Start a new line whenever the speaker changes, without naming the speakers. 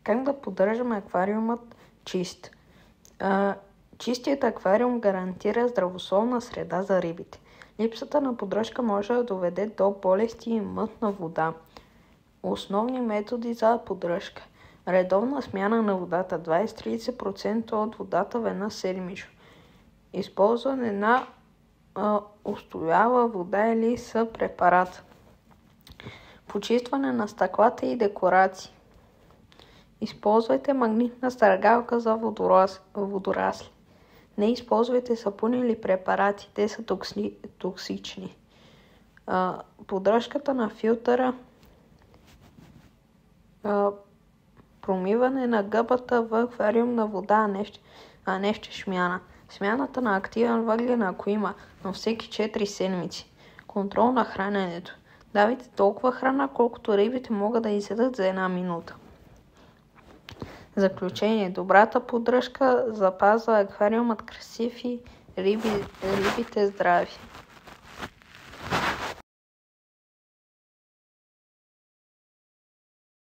Как да поддържаме аквариумът чист? Чистият аквариум гарантира здравословна среда за рибите. Липсата на поддръжка може да доведе до болести и мътна вода. Основни методи за поддръжка. Редовна смяна на водата 20-30% от водата веднъж седмично. Използване на устоява вода или с препарат. Почистване на стъклата и декорации. Използвайте магнитна стъргалка за водорасли. Не използвайте сапуни или препарати, те са токсични. Поддръжката на филтъра. Промиване на гъбата в аквариумна вода, а не в чешмяна. Смяната на активен въглен, ако има, но всеки 4 седмици. Контрол на храненето. Давайте толкова храна, колкото рибите могат да изядат за една минута. Заключение. Добрата поддръжка запазва аквариумът красив и рибите здрави.